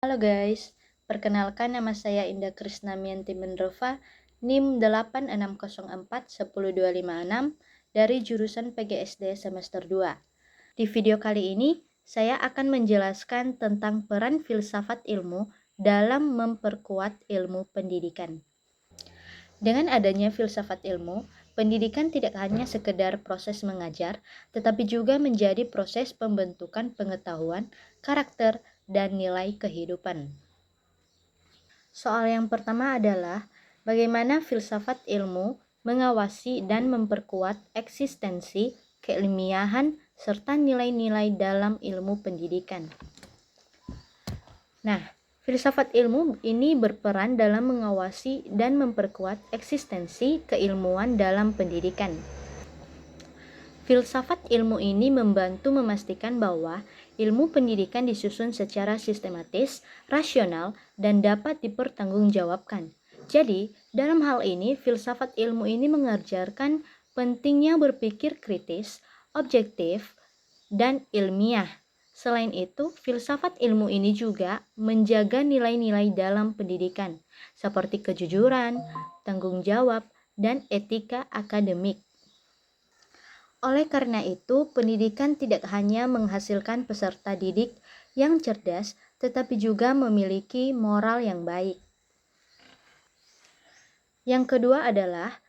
Halo guys, perkenalkan nama saya Indah Krisnamianti Mendrova, NIM 860410256 dari jurusan PGSD semester 2. Di video kali ini, saya akan menjelaskan tentang peran filsafat ilmu dalam memperkuat ilmu pendidikan. Dengan adanya filsafat ilmu, pendidikan tidak hanya sekedar proses mengajar, tetapi juga menjadi proses pembentukan pengetahuan, karakter, dan nilai kehidupan. Soal yang pertama adalah bagaimana filsafat ilmu mengawasi dan memperkuat eksistensi, keilmiahan, serta nilai-nilai dalam ilmu pendidikan. Nah, filsafat ilmu ini berperan dalam mengawasi dan memperkuat eksistensi keilmuan dalam pendidikan. Filsafat ilmu ini membantu memastikan bahwa ilmu pendidikan disusun secara sistematis, rasional, dan dapat dipertanggungjawabkan. Jadi, dalam hal ini, filsafat ilmu ini mengajarkan pentingnya berpikir kritis, objektif, dan ilmiah. Selain itu, filsafat ilmu ini juga menjaga nilai-nilai dalam pendidikan, seperti kejujuran, tanggung jawab, dan etika akademik. Oleh karena itu, pendidikan tidak hanya menghasilkan peserta didik yang cerdas, tetapi juga memiliki moral yang baik. Yang kedua adalah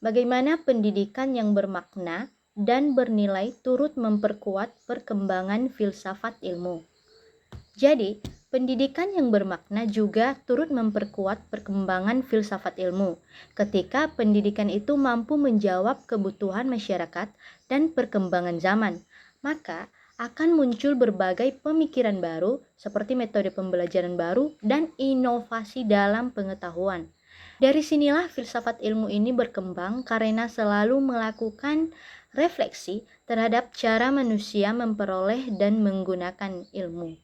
bagaimana pendidikan yang bermakna dan bernilai turut memperkuat perkembangan filsafat ilmu. Jadi, pendidikan yang bermakna juga turut memperkuat perkembangan filsafat ilmu, ketika pendidikan itu mampu menjawab kebutuhan masyarakat dan perkembangan zaman, maka akan muncul berbagai pemikiran baru seperti metode pembelajaran baru dan inovasi dalam pengetahuan. Dari sinilah filsafat ilmu ini berkembang karena selalu melakukan refleksi terhadap cara manusia memperoleh dan menggunakan ilmu.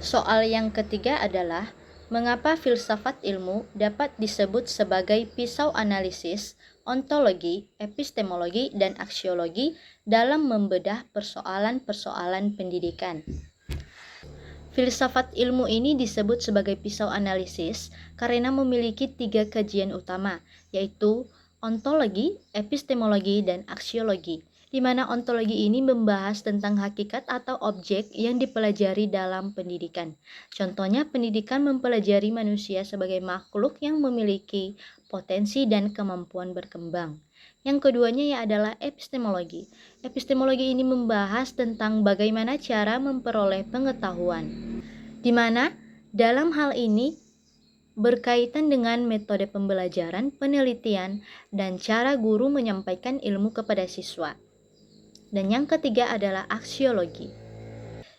Soal yang ketiga adalah mengapa filsafat ilmu dapat disebut sebagai pisau analisis, ontologi, epistemologi, dan aksiologi dalam membedah persoalan-persoalan pendidikan. Filsafat ilmu ini disebut sebagai pisau analisis karena memiliki 3 kajian utama, yaitu ontologi, epistemologi, dan aksiologi, di mana ontologi ini membahas tentang hakikat atau objek yang dipelajari dalam pendidikan. Contohnya, pendidikan mempelajari manusia sebagai makhluk yang memiliki potensi dan kemampuan berkembang. Yang keduanya adalah epistemologi. Epistemologi ini membahas tentang bagaimana cara memperoleh pengetahuan, di mana dalam hal ini berkaitan dengan metode pembelajaran, penelitian, dan cara guru menyampaikan ilmu kepada siswa. Dan yang ketiga adalah aksiologi,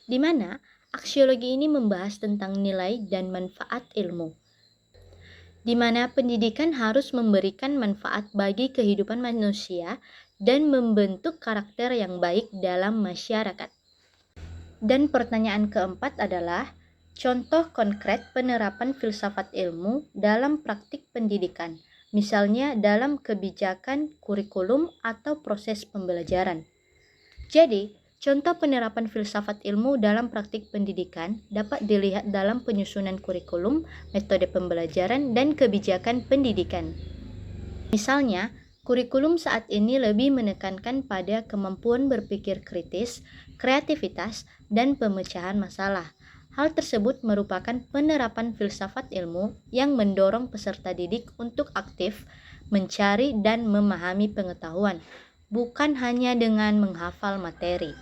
di mana aksiologi ini membahas tentang nilai dan manfaat ilmu, di mana pendidikan harus memberikan manfaat bagi kehidupan manusia dan membentuk karakter yang baik dalam masyarakat. Dan pertanyaan keempat adalah contoh konkret penerapan filsafat ilmu dalam praktik pendidikan, misalnya dalam kebijakan kurikulum atau proses pembelajaran. Jadi, contoh penerapan filsafat ilmu dalam praktik pendidikan dapat dilihat dalam penyusunan kurikulum, metode pembelajaran, dan kebijakan pendidikan. Misalnya, kurikulum saat ini lebih menekankan pada kemampuan berpikir kritis, kreativitas, dan pemecahan masalah. Hal tersebut merupakan penerapan filsafat ilmu yang mendorong peserta didik untuk aktif, mencari dan memahami pengetahuan, bukan hanya dengan menghafal materi.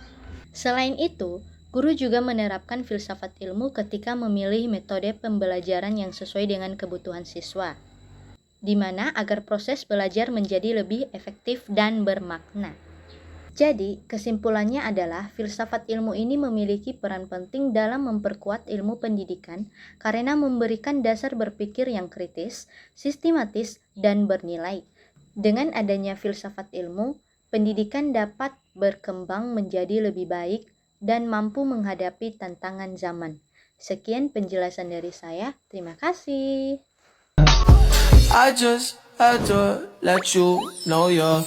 Selain itu, guru juga menerapkan filsafat ilmu ketika memilih metode pembelajaran yang sesuai dengan kebutuhan siswa, di mana agar proses belajar menjadi lebih efektif dan bermakna. Jadi, kesimpulannya adalah filsafat ilmu ini memiliki peran penting dalam memperkuat ilmu pendidikan karena memberikan dasar berpikir yang kritis, sistematis, dan bernilai. Dengan adanya filsafat ilmu, pendidikan dapat berkembang menjadi lebih baik dan mampu menghadapi tantangan zaman. Sekian penjelasan dari saya. Terima kasih. I just had to let you know you're